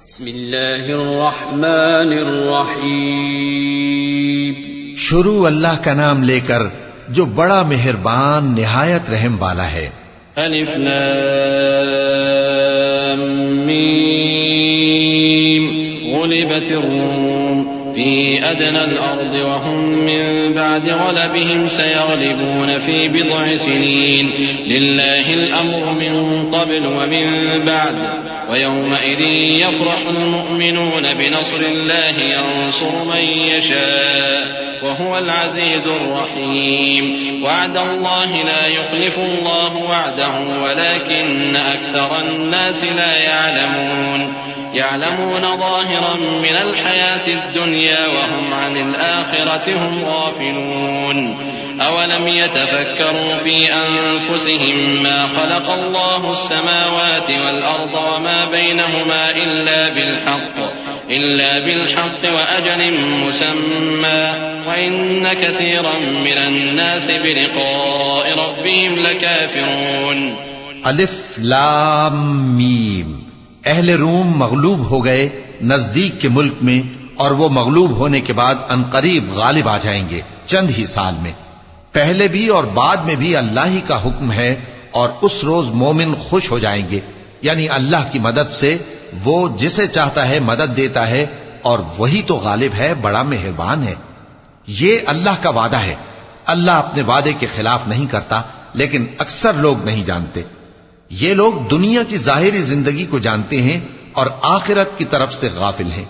بسم اللہ الرحمن الرحیم. شروع اللہ کا نام لے کر جو بڑا مہربان نہایت رحم والا ہے. الف لام میم. غلبت الروم في أدنى الأرض وهم من بعد غلبهم سيغلبون في بضع سنين لله الأمر من قبل ومن بعد ويومئذ يفرح المؤمنون بنصر الله ينصر من يشاء وهو العزيز الرحيم. وعد الله لا يخلف الله وعده ولكن أكثر الناس لا يعلمون ظاهرا من الحياة الدنيا وهم عن الآخرة هم غافلون. أولم يتفكروا في أنفسهم ما خلق الله السماوات والأرض وما بينهما إلا بالحق وأجل مسمى وإن كثيرا من الناس بلقاء ربهم لكافرون. الف لام میم. اہل روم مغلوب ہو گئے نزدیک کے ملک میں، اور وہ مغلوب ہونے کے بعد عنقریب غالب آ جائیں گے چند ہی سال میں. پہلے بھی اور بعد میں بھی اللہ ہی کا حکم ہے، اور اس روز مومن خوش ہو جائیں گے، یعنی اللہ کی مدد سے وہ جسے چاہتا ہے مدد دیتا ہے، اور وہی تو غالب ہے، بڑا مہربان ہے. یہ اللہ کا وعدہ ہے. اللہ اپنے وعدے کے خلاف نہیں کرتا، لیکن اکثر لوگ نہیں جانتے. یہ لوگ دنیا کی ظاہری زندگی کو جانتے ہیں اور آخرت کی طرف سے غافل ہیں.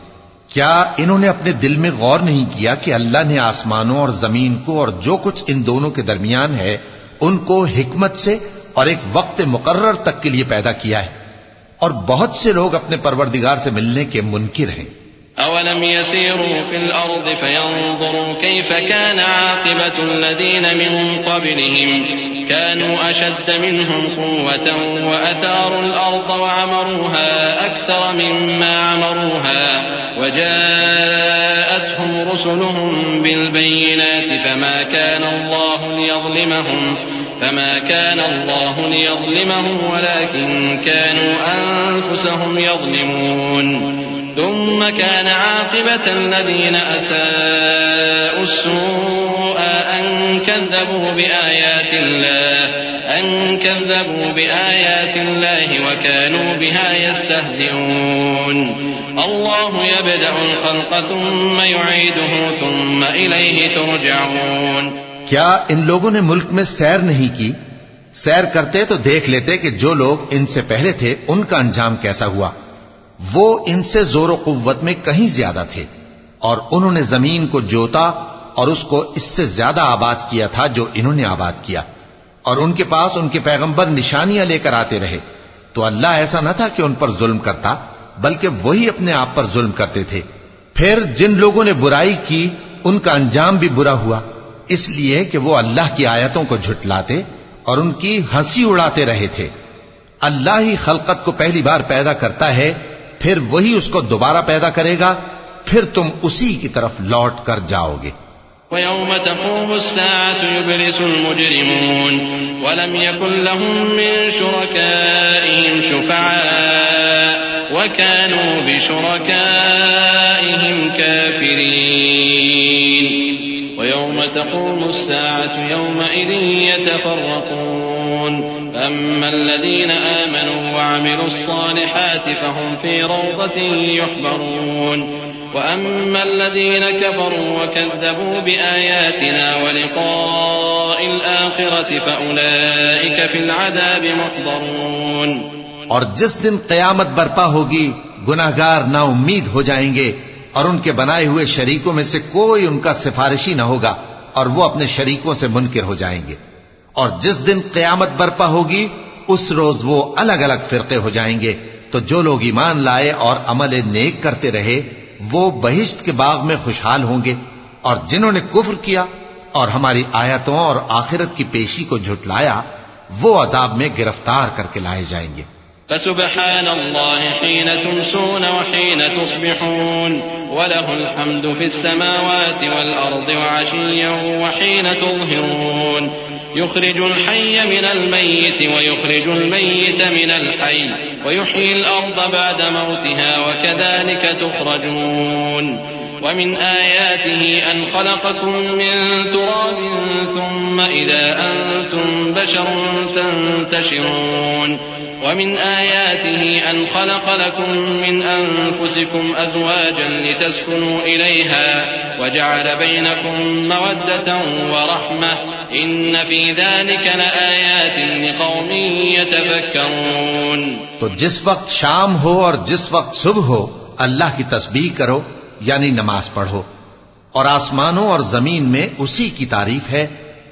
کیا انہوں نے اپنے دل میں غور نہیں کیا کہ اللہ نے آسمانوں اور زمین کو اور جو کچھ ان دونوں کے درمیان ہے ان کو حکمت سے اور ایک وقت مقرر تک کے لیے پیدا کیا ہے، اور بہت سے لوگ اپنے پروردگار سے ملنے کے منکر ہیں. أولم يسيروا في الأرض فينظروا كيف كان عاقبة الذين من قبلهم كانوا أشد منهم قوة وأثاروا الأرض وعمروها أكثر مما عمروها وجاءتهم رسلهم بالبينات فما كان الله ليظلمهم ولكن كانوا أنفسهم يظلمون. ثم كان عاقبة الذين أساءوا السوء أن كذبوا بآيات الله وكانوا بها يستهزئون. الله يبدأ الخلق ثم يعيده ثم إليه ترجعون. کیا ان لوگوں نے ملک میں سیر نہیں کی؟ سیر کرتے تو دیکھ لیتے کہ جو لوگ ان سے پہلے تھے ان کا انجام کیسا ہوا. وہ ان سے زور و قوت میں کہیں زیادہ تھے، اور انہوں نے زمین کو جوتا اور اس کو اس سے زیادہ آباد کیا تھا جو انہوں نے آباد کیا، اور ان کے پاس ان کے پیغمبر نشانیاں لے کر آتے رہے. تو اللہ ایسا نہ تھا کہ ان پر ظلم کرتا، بلکہ وہی اپنے آپ پر ظلم کرتے تھے. پھر جن لوگوں نے برائی کی ان کا انجام بھی برا ہوا، اس لیے کہ وہ اللہ کی آیتوں کو جھٹلاتے اور ان کی ہنسی اڑاتے رہے تھے. اللہ ہی خلقت کو پہلی بار پیدا کرتا ہے، پھر وہی اس کو دوبارہ پیدا کرے گا، پھر تم اسی کی طرف لوٹ کر جاؤ گے. وَيَوْمَ تَقُومُ السَّاعَةُ يُبْلِسُ الْمُجْرِمُونَ وَلَمْ يَكُنْ لَهُم مِّن شُرَكَائِهِمْ شُفَعَاءُ وَكَانُوا بِشُرَكَائِهِمْ كَافِرِينَ. وَيَوْمَ تَقُومُ السَّاعَةُ يَوْمَئِذٍ يَتَفَرَّقُونَ. أما الذين آمنوا وعملوا الصالحات فهم في روضة يحبرون وأما الذين كفروا وكذبوا بآياتنا ولقاء الآخرة فأولئك في العذاب محضرون. اور جس دن قیامت برپا ہوگی گناہگار نا امید ہو جائیں گے، اور ان کے بنائے ہوئے شریکوں میں سے کوئی ان کا سفارشی نہ ہوگا، اور وہ اپنے شریکوں سے منکر ہو جائیں گے. اور جس دن قیامت برپا ہوگی اس روز وہ الگ الگ فرقے ہو جائیں گے. تو جو لوگ ایمان لائے اور عمل نیک کرتے رہے وہ بہشت کے باغ میں خوشحال ہوں گے، اور جنہوں نے کفر کیا اور ہماری آیتوں اور آخرت کی پیشی کو جھٹلایا وہ عذاب میں گرفتار کر کے لائے جائیں گے. فسبحان الله حين تمسون وحين تصبحون وله الحمد في السماوات والأرض وعشيا وحين تظهرون. يخرج الحي من الميت ويخرج الميت من الحي ويحيي الأرض بعد موتها وكذلك تخرجون ومن آياته أن خلقكم من تراب ثم إذا أنتم بشر تنتشرون ومن آياته أن خلق لكم من أنفسكم أزواجا لتسكنوا إليها وجعل بينكم مودة ورحمة إن في ذلك لآيات لقوم يتفكرون. تو جس وقت شام ہو اور جس وقت صبح ہو اللہ کی تسبیح کرو یعنی نماز پڑھو، اور آسمانوں اور زمین میں اسی کی تعریف ہے،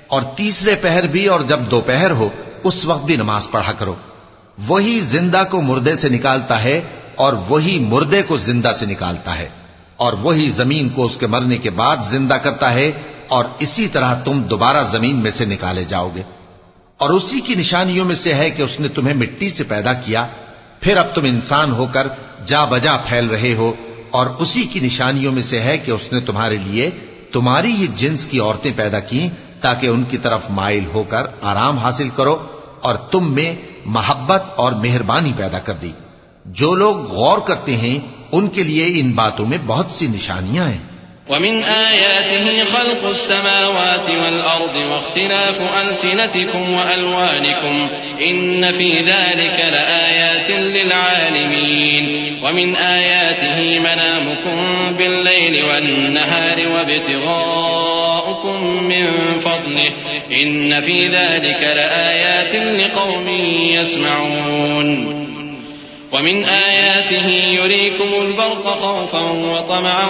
اور تیسرے پہر بھی اور جب دوپہر ہو اس وقت بھی نماز پڑھا کرو. وہی زندہ کو مردے سے نکالتا ہے اور وہی مردے کو زندہ سے نکالتا ہے، اور وہی زمین کو اس کے مرنے کے بعد زندہ کرتا ہے، اور اسی طرح تم دوبارہ زمین میں سے نکالے جاؤ گے. اور اسی کی نشانیوں میں سے ہے کہ اس نے تمہیں مٹی سے پیدا کیا، پھر اب تم انسان ہو کر جا بجا پھیل رہے ہو. اور اسی کی نشانیوں میں سے ہے کہ اس نے تمہارے لیے تمہاری ہی جنس کی عورتیں پیدا کی تاکہ ان کی طرف مائل ہو کر آرام حاصل کرو، اور تم میں محبت اور مہربانی پیدا کر دی. جو لوگ غور کرتے ہیں ان کے لیے ان باتوں میں بہت سی نشانیاں ہیں. ومن آياته خلق السماوات والأرض واختلاف ألسنتكم وألوانكم إن في ذلك لآيات للعالمين. ومن آياته منامكم بالليل والنهار وابتغاؤكم من فضله إن في ذلك لآيات لقوم يسمعون. ومن آياته يريكم البرق خوفا وطمعا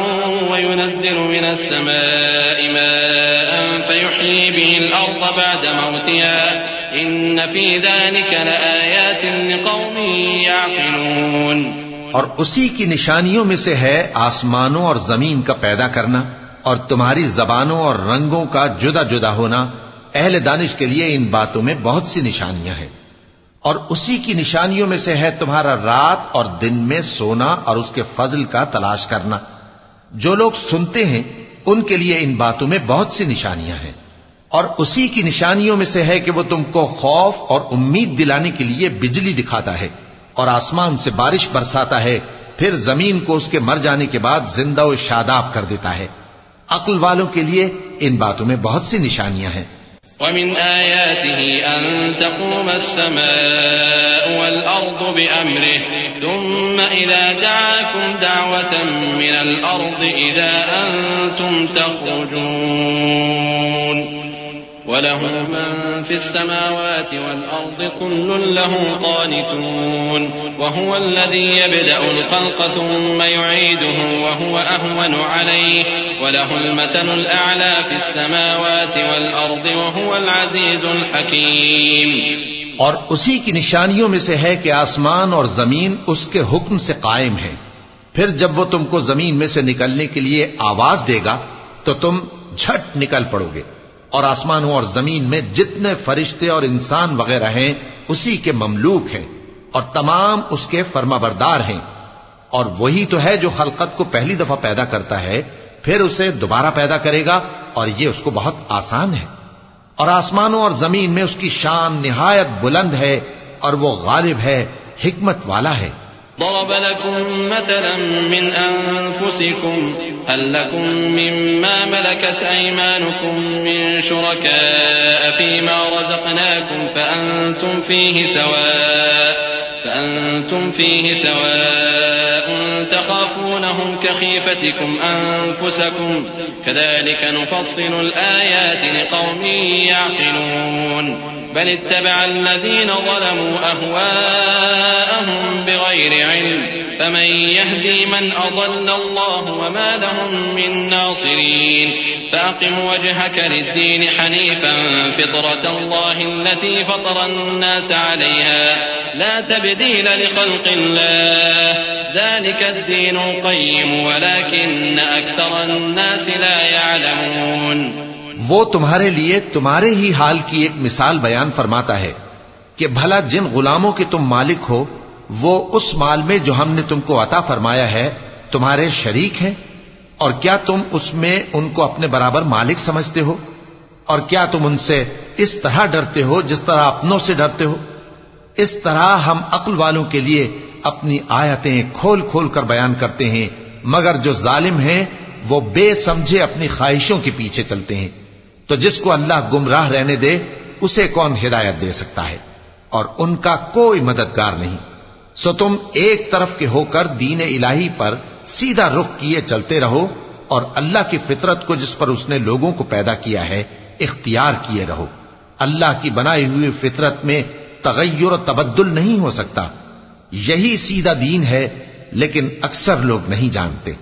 وينزل من السماء ماء فيحيي به الأرض بعد موتها إن في ذلك لآيات لقوم يعقلون. اور اسی کی نشانیوں میں سے ہے آسمانوں اور زمین کا پیدا کرنا اور تمہاری زبانوں اور رنگوں کا جدا جدا ہونا. اہل دانش کے لیے ان باتوں میں بہت سی نشانیاں ہیں. اور اسی کی نشانیوں میں سے ہے تمہارا رات اور دن میں سونا اور اس کے فضل کا تلاش کرنا. جو لوگ سنتے ہیں ان کے لیے ان باتوں میں بہت سی نشانیاں ہیں. اور اسی کی نشانیوں میں سے ہے کہ وہ تم کو خوف اور امید دلانے کے لیے بجلی دکھاتا ہے اور آسمان سے بارش برساتا ہے، پھر زمین کو اس کے مر جانے کے بعد زندہ و شاداب کر دیتا ہے. عقل والوں کے لیے ان باتوں میں بہت سی نشانیاں ہیں. ومن آياته أن تقوم السماء والأرض بأمره ثم إذا دعاكم دعوة من الأرض إذا أنتم تخرجون وله من في السماوات والأرض كل له قانتون وهو الذي يبدأ الخلق ثم يعيده وهو أهون عليه وله المثل الأعلى في السماوات والأرض وهو العزيز الحكيم. اور اسی کی نشانیوں میں سے ہے کہ آسمان اور زمین اس کے حکم سے قائم ہیں. پھر جب وہ تم کو زمین میں سے نکلنے کے لیے آواز دے گا تو تم جھٹ نکل پڑو گے. اور آسمانوں اور زمین میں جتنے فرشتے اور انسان وغیرہ ہیں اسی کے مملوک ہیں اور تمام اس کے فرما بردار ہیں. اور وہی تو ہے جو خلقت کو پہلی دفعہ پیدا کرتا ہے پھر اسے دوبارہ پیدا کرے گا، اور یہ اس کو بہت آسان ہے. اور آسمانوں اور زمین میں اس کی شان نہایت بلند ہے اور وہ غالب ہے، حکمت والا ہے. ضرب لكم مثلا من أنفسكم هل لكم مما ملكت أيمانكم من شركاء فيما رزقناكم فأنتم فيه سواء تخافونهم كخيفتكم أنفسكم كذلك نفصل الآيات لقوم يعقلون. بل اتبع الذين ظلموا أهواءهم بغير علم فمن يهدي من أضل الله وما لهم من ناصرين. فأقم وجهك للدين حنيفا فطرة الله التي فطر الناس عليها لا تبديل لخلق الله ذلك الدين القيم ولكن أكثر الناس لا يعلمون. وہ تمہارے لیے تمہارے ہی حال کی ایک مثال بیان فرماتا ہے کہ بھلا جن غلاموں کے تم مالک ہو وہ اس مال میں جو ہم نے تم کو عطا فرمایا ہے تمہارے شریک ہیں، اور کیا تم اس میں ان کو اپنے برابر مالک سمجھتے ہو؟ اور کیا تم ان سے اس طرح ڈرتے ہو جس طرح اپنوں سے ڈرتے ہو؟ اس طرح ہم عقل والوں کے لیے اپنی آیتیں کھول کھول کر بیان کرتے ہیں، مگر جو ظالم ہیں وہ بے سمجھے اپنی خواہشوں کے پیچھے چلتے ہیں۔ تو جس کو اللہ گمراہ رہنے دے اسے کون ہدایت دے سکتا ہے، اور ان کا کوئی مددگار نہیں۔ سو تم ایک طرف کے ہو کر دین الہی پر سیدھا رخ کیے چلتے رہو، اور اللہ کی فطرت کو جس پر اس نے لوگوں کو پیدا کیا ہے اختیار کیے رہو۔ اللہ کی بنائی ہوئی فطرت میں تغیر و تبدل نہیں ہو سکتا، یہی سیدھا دین ہے، لیکن اکثر لوگ نہیں جانتے۔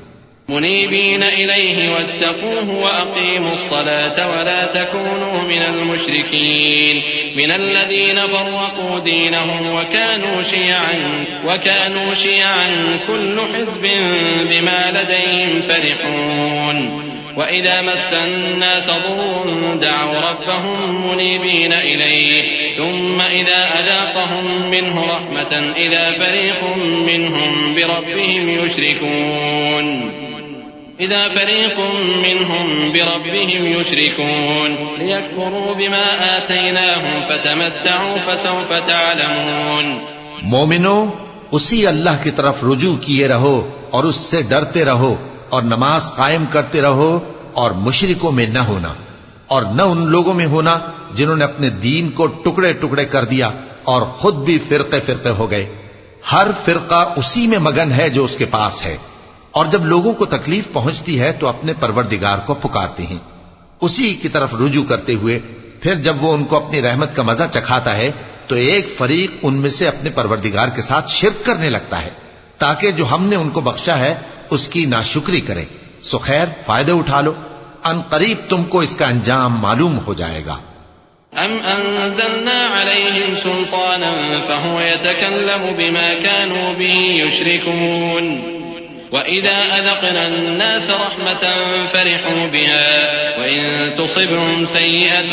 منيبين إليه واتقوه وأقيموا الصلاة ولا تكونوا من المشركين من الذين فرقوا دينهم وكانوا شيعا كل حزب بما لديهم فرحون وإذا مس الناس ضر دعوا ربهم منيبين إليه ثم إذا أذاقهم منه رحمة إذا فريق منهم بربهم يشركون ليكفروا بما آتيناهم فتمتعوا فسوف تعلمون۔ مومنو، اسی اللہ کی طرف رجوع کیے رہو اور اس سے ڈرتے رہو، اور نماز قائم کرتے رہو، اور مشرکوں میں نہ ہونا، اور نہ ان لوگوں میں ہونا جنہوں نے اپنے دین کو ٹکڑے ٹکڑے کر دیا اور خود بھی فرقے فرقے ہو گئے۔ ہر فرقہ اسی میں مگن ہے جو اس کے پاس ہے، اور جب لوگوں کو تکلیف پہنچتی ہے تو اپنے پروردگار کو پکارتے ہیں، اسی کی طرف رجوع کرتے ہوئے پھر جب وہ ان کو اپنی رحمت کا مزہ چکھاتا ہے تو ایک فریق ان میں سے اپنے پروردگار کے ساتھ شرک کرنے لگتا ہے تاکہ جو ہم نے ان کو بخشا ہے اس کی ناشکری کرے۔ سو خیر، فائدے اٹھا لو، ان قریب تم کو اس کا انجام معلوم ہو جائے گا۔ أَمْ أَنزَلْنَا عَلَيْهِمْ سُلْطَانًا فَهُوَ يَتَكَلَّمُ بِمَا كَانُوا بِهِ يُشْرِكُونَ وَإِذَا أَذَقْنَا النَّاسَ رَحْمَةً فَرِحُوا بِهَا وَإِن تُصِبْهُمْ سَيِّئَةٌ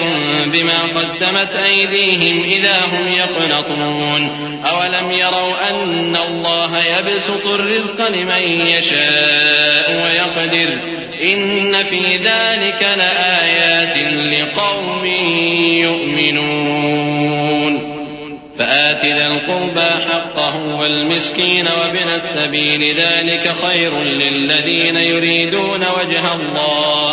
بِمَا قَدَّمَتْ أَيْدِيهِمْ إِذَا هُمْ يَقْنَطُونَ أَوَلَمْ يَرَوْا أَنَّ اللَّهَ يَبْسُطُ الرِّزْقَ لِمَن يَشَاءُ وَيَقْدِرُ إِنَّ فِي ذَلِكَ لَآيَاتٍ لِقَوْمٍ يُؤْمِنُونَ فآت ذا القربى حقه والمسكين وابن السبيل ذلك خير للذين يريدون وجه الله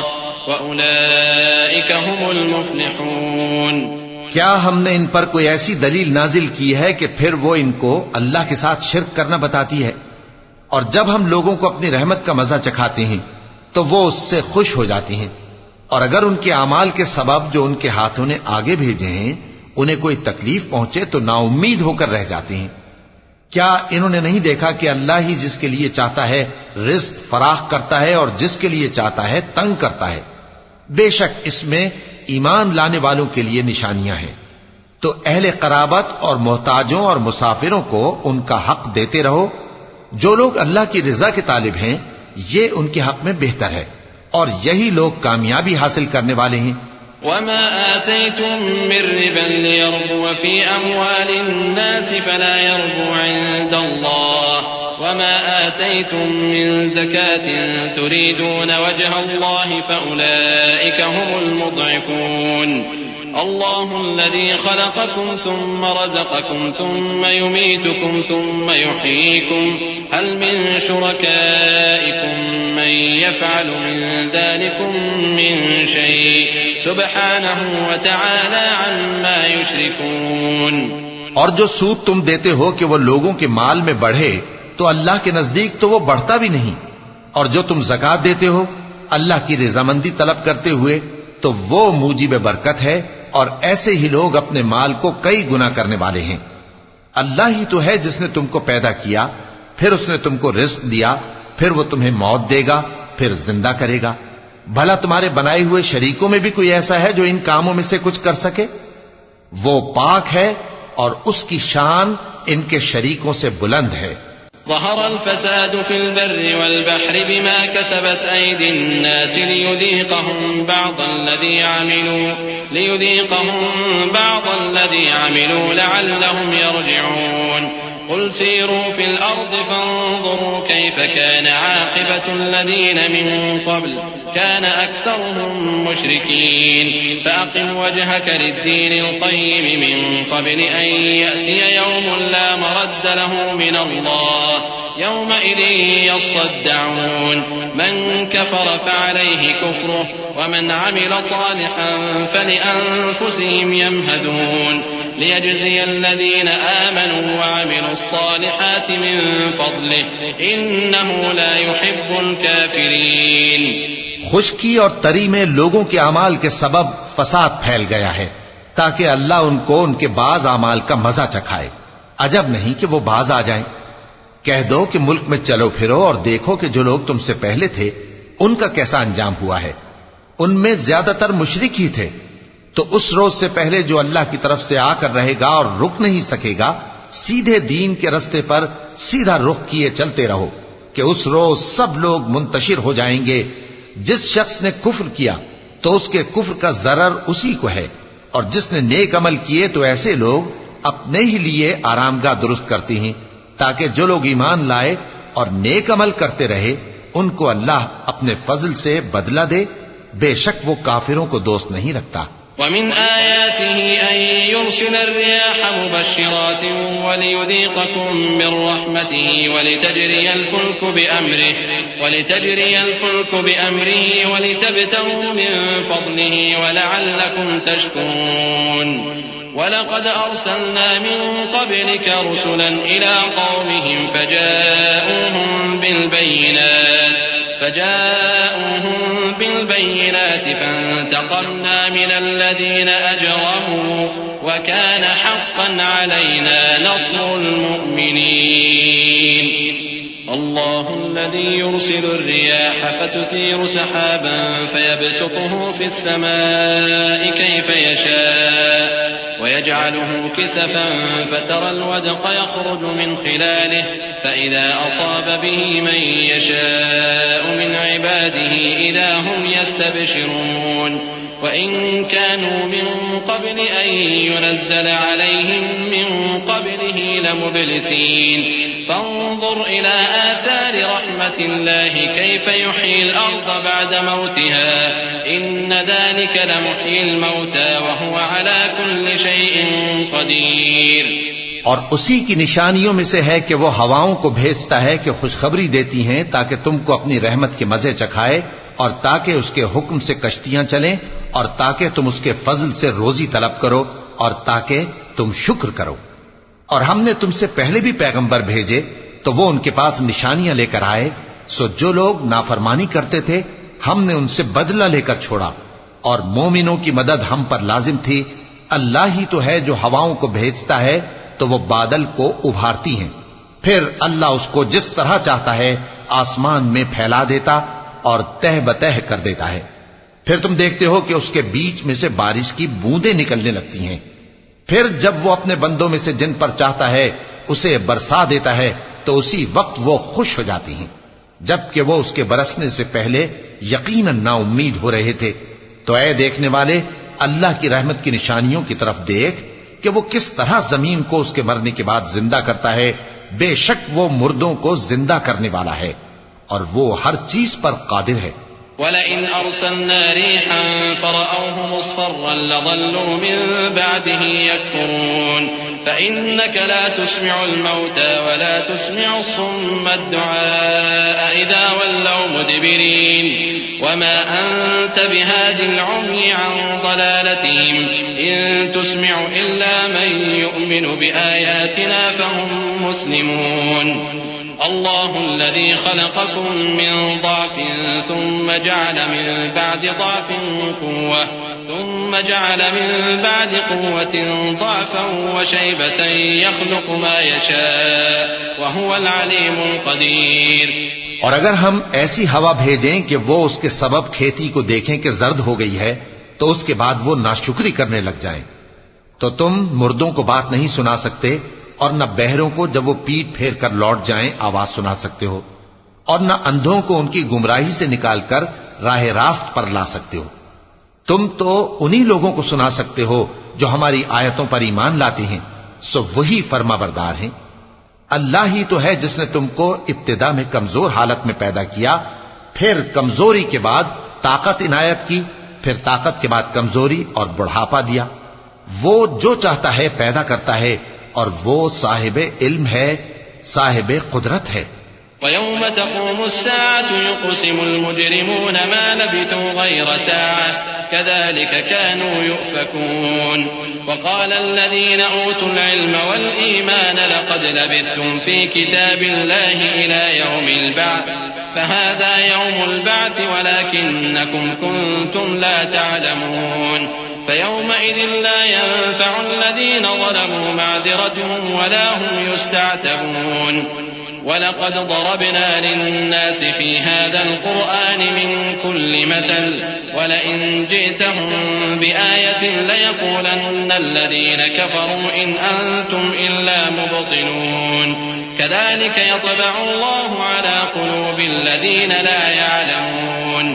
وأولئك هم المفلحون۔ کیا ہم نے ان پر کوئی ایسی دلیل نازل کی ہے کہ پھر وہ ان کو اللہ کے ساتھ شرک کرنا بتاتی ہے؟ اور جب ہم لوگوں کو اپنی رحمت کا مزہ چکھاتے ہیں تو وہ اس سے خوش ہو جاتی ہیں، اور اگر ان کے اعمال کے سبب جو ان کے ہاتھوں نے آگے بھیجے ہیں انہیں کوئی تکلیف پہنچے تو نا امید ہو کر رہ جاتے ہیں۔ کیا انہوں نے نہیں دیکھا کہ اللہ ہی جس کے لیے چاہتا ہے رزق فراخ کرتا ہے اور جس کے لیے چاہتا ہے تنگ کرتا ہے؟ بے شک اس میں ایمان لانے والوں کے لیے نشانیاں ہیں۔ تو اہل قرابت اور محتاجوں اور مسافروں کو ان کا حق دیتے رہو۔ جو لوگ اللہ کی رضا کے طالب ہیں یہ ان کے حق میں بہتر ہے، اور یہی لوگ کامیابی حاصل کرنے والے ہیں۔ وما آتيتم من ربا ليربو في أموال الناس فلا يربو عند الله وما آتيتم من زكاة تريدون وجه الله فأولئك هم المضعفون۔ الله الذي خلقكم ثم رزقكم ثم يميتكم ثم يحييكم هل من شركائكم من يفعل من ذلكم من شيء سبحانه وتعالى عما يشركون۔ اور جو سود تم دیتے ہو کہ وہ لوگوں کے مال میں بڑھے تو اللہ کے نزدیک تو وہ بڑھتا بھی نہیں، اور جو تم زکوٰۃ دیتے ہو اللہ کی رضامندی طلب کرتے ہوئے تو وہ موجب برکت ہے، اور ایسے ہی لوگ اپنے مال کو کئی گنا کرنے والے ہیں۔ اللہ ہی تو ہے جس نے تم کو پیدا کیا، پھر اس نے تم کو رزق دیا، پھر وہ تمہیں موت دے گا، پھر زندہ کرے گا۔ بھلا تمہارے بنائے ہوئے شریکوں میں بھی کوئی ایسا ہے جو ان کاموں میں سے کچھ کر سکے؟ وہ پاک ہے اور اس کی شان ان کے شریکوں سے بلند ہے۔ ظهر الفساد في البر والبحر بما كسبت أيدي الناس ليذيقهم بعض الذي عملوا لعلهم يرجعون۔ قل سيروا في الأرض فانظروا كيف كان عاقبة الذين من قبل كان أكثرهم مشركين فأقم وجهك للدين القيم من قبل أن يأتي يوم لا مرد له من الله يومئذ يصدعون من كفر فعليه كفره ومن عمل صالحا فلأنفسهم يمهدون ليجزي الذين آمنوا وعملوا الصالحات من فضله إنه لا يحب الكافرين. خشکی اور تری میں لوگوں کے اعمال کے سبب فساد پھیل گیا ہے تاکہ اللہ ان کو ان کے بعض اعمال کا مزہ چکھائے. عجب نہیں کہ وہ باز آ جائیں. کہہ دو کہ ملک میں چلو پھرو اور دیکھو کہ جو لوگ تم سے پہلے تھے ان کا کیسا انجام ہوا ہے. ان میں زیادہ تر مشرک ہی تھے. تو اس روز سے پہلے جو اللہ کی طرف سے آ کر رہے گا اور رک نہیں سکے گا سیدھے دین کے رستے پر سیدھا رخ کیے چلتے رہو کہ اس روز سب لوگ منتشر ہو جائیں گے. جس شخص نے کفر کیا تو اس کے کفر کا ضرر اسی کو ہے اور جس نے نیک عمل کیے تو ایسے لوگ اپنے ہی لیے آرامگاہ درست کرتے ہیں تاکہ جو لوگ ایمان لائے اور نیک عمل کرتے رہے ان کو اللہ اپنے فضل سے بدلہ دے. بے شک وہ کافروں کو دوست نہیں رکھتا. ومن آياته أن يرسل الرياح مبشرات وليذيقكم من رحمته ولتجري الفلك بأمره ولتبتغوا من فضله ولعلكم تشكرون. ولقد أرسلنا من قبلك رسلا إلى قومهم فجاءوهم بالبينات فانتقمنا من الذين أجرموا وكان حقا علينا نصر المؤمنين. الله الذي يرسل الرياح فتثير سحابا فيبسطه في السماء كيف يشاء ويجعله كسفا فترى الودق يخرج من خلاله فإذا أصاب به من يشاء من عباده إذا هم يستبشرون. وإن كانوا من قبل أن ينزل عليهم من قبله لمبلسين. فانظر إلى آثار رحمة الله كيف يحيي الأرض بعد موتها إن ذلك لمحيي الموتى وهو على كل شيء قدير. اور اسی کی نشانیوں میں سے ہے کہ وہ ہواؤں کو بھیجتا ہے کہ خوشخبری دیتی ہیں تاکہ تم کو اپنی رحمت کے مزے چکھائے اور تاکہ اس کے حکم سے کشتیاں چلیں اور تاکہ تم اس کے فضل سے روزی طلب کرو اور تاکہ تم شکر کرو. اور ہم نے تم سے پہلے بھی پیغمبر بھیجے تو وہ ان کے پاس نشانیاں لے کر آئے. سو جو لوگ نافرمانی کرتے تھے ہم نے ان سے بدلہ لے کر چھوڑا اور مومنوں کی مدد ہم پر لازم تھی. اللہ ہی تو ہے جو ہواؤں کو بھیجتا ہے تو وہ بادل کو ابھارتی ہیں پھر اللہ اس کو جس طرح چاہتا ہے آسمان میں پھیلا دیتا اور تہ بتہ کر دیتا ہے. پھر تم دیکھتے ہو کہ اس کے بیچ میں سے بارش کی بوندیں نکلنے لگتی ہیں. پھر جب وہ اپنے بندوں میں سے جن پر چاہتا ہے اسے برسا دیتا ہے تو اسی وقت وہ خوش ہو جاتی ہیں جبکہ وہ اس کے برسنے سے پہلے یقیناً نا امید ہو رہے تھے. تو اے دیکھنے والے اللہ کی رحمت کی نشانیوں کی طرف دیکھ کہ وہ کس طرح زمین کو اس کے مرنے کے بعد زندہ کرتا ہے. بے شک وہ مردوں کو زندہ کرنے والا ہے اور وہ ہر چیز پر قادر ہے. وَلَئِنْ أَرْسَلْنَا رِيحًا فَرَأَوْهُ مُصْفَرًّا لَظَلُّوا مِن بَعْدِهِ يَكْفُرُونَ فَإِنَّكَ لَا تُسْمِعُ الْمَوْتَى وَلَا تُسْمِعُ الصُّمَّ الدُّعَاءَ إِذَا وَلَّوْا مُدْبِرِينَ وَمَا أَنْتَ بِهَادِ الْعُمْيِ عَنْ ضَلَالَتِهِمْ إِن تُسْمِعُ إِلَّا مَن يُؤْمِنُ بِآيَاتِنَا فَهُم مُسْلِمُونَ. الله الذي خلقكم من ضعف ثم جعل من بعد ضعف قوة ثم جعل من بعد قوة ضعفا وشيبة يخلق ما يشاء وهو العليم القدير. اور اگر ہم ایسی ہوا بھیجیں کہ وہ اس کے سبب کھیتی کو دیکھیں کہ زرد ہو گئی ہے تو اس کے بعد وہ ناشکری کرنے لگ جائیں تو تم مردوں کو بات نہیں سنا سکتے اور نہ بہروں کو جب وہ پیٹ پھیر کر لوٹ جائیں آواز سنا سکتے ہو اور نہ اندھوں کو ان کی گمراہی سے نکال کر راہ راست پر لا سکتے ہو. تم تو انہی لوگوں کو سنا سکتے ہو جو ہماری آیتوں پر ایمان لاتے ہیں. سو وہی فرما بردار ہیں. اللہ ہی تو ہے جس نے تم کو ابتدا میں کمزور حالت میں پیدا کیا، پھر کمزوری کے بعد طاقت عنایت کی، پھر طاقت کے بعد کمزوری اور بڑھاپا دیا۔ وہ جو چاہتا ہے پیدا کرتا ہے، اور وہ صاحب علم ہے، صاحب قدرت ہے۔ ويوم تقوم الساعة يقسم المجرمون ما لبثوا غير ساعة كذلك كانوا يؤفكون وقال الذين أوتوا العلم والإيمان لقد لبثتم في كتاب الله إلى يوم البعث فهذا يوم البعث ولكنكم كنتم لا تعلمون فيومئذ لا ينفع الذين ظلموا معذرتهم ولا هم يستعتبون وَلَقَدْ ضَرَبْنَا لِلنَّاسِ فِي هَذَا الْقُرْآنِ مِنْ كُلِّ مَثَلٍ وَلَئِنْ جِئْتَهُمْ بِآيَةٍ لَيَقُولَنَّ الَّذِينَ كَفَرُوا إِنْ أَنْتُمْ إِلَّا مُبْطِلُونَ كَذَلِكَ يَطْبَعُ اللَّهُ عَلَى قُلُوبِ الَّذِينَ لَا يَعْلَمُونَ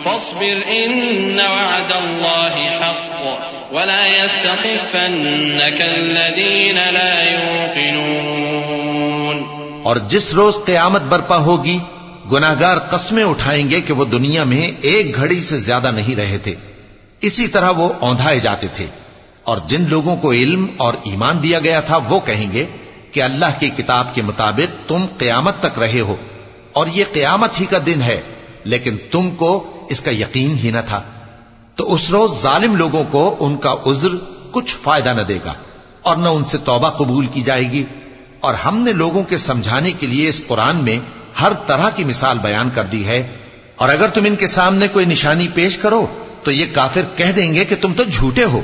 فَاصْبِرْ إِنَّ وَعْدَ اللَّهِ حَقٌّ وَلَا يَسْتَخِفَّنَّكَ الَّذِينَ لَا يُوقِنُونَ۔ اور جس روز قیامت برپا ہوگی گناہگار قسمیں اٹھائیں گے کہ وہ دنیا میں ایک گھڑی سے زیادہ نہیں رہے تھے، اسی طرح وہ اوندھائے جاتے تھے۔ اور جن لوگوں کو علم اور ایمان دیا گیا تھا وہ کہیں گے کہ اللہ کی کتاب کے مطابق تم قیامت تک رہے ہو، اور یہ قیامت ہی کا دن ہے، لیکن تم کو اس کا یقین ہی نہ تھا۔ تو اس روز ظالم لوگوں کو ان کا عذر کچھ فائدہ نہ دے گا، اور نہ ان سے توبہ قبول کی جائے گی۔ اور ہم نے لوگوں کے سمجھانے کے لیے اس قرآن میں ہر طرح کی مثال بیان کر دی ہے، اور اگر تم ان کے سامنے کوئی نشانی پیش کرو تو یہ کافر کہہ دیں گے کہ تم تو جھوٹے ہو۔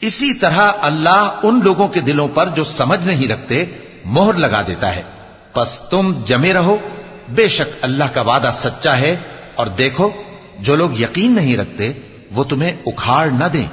اسی طرح اللہ ان لوگوں کے دلوں پر جو سمجھ نہیں رکھتے مہر لگا دیتا ہے۔ پس تم جمے رہو، بے شک اللہ کا وعدہ سچا ہے، اور دیکھو جو لوگ یقین نہیں رکھتے وہ تمہیں اکھاڑ نہ دیں۔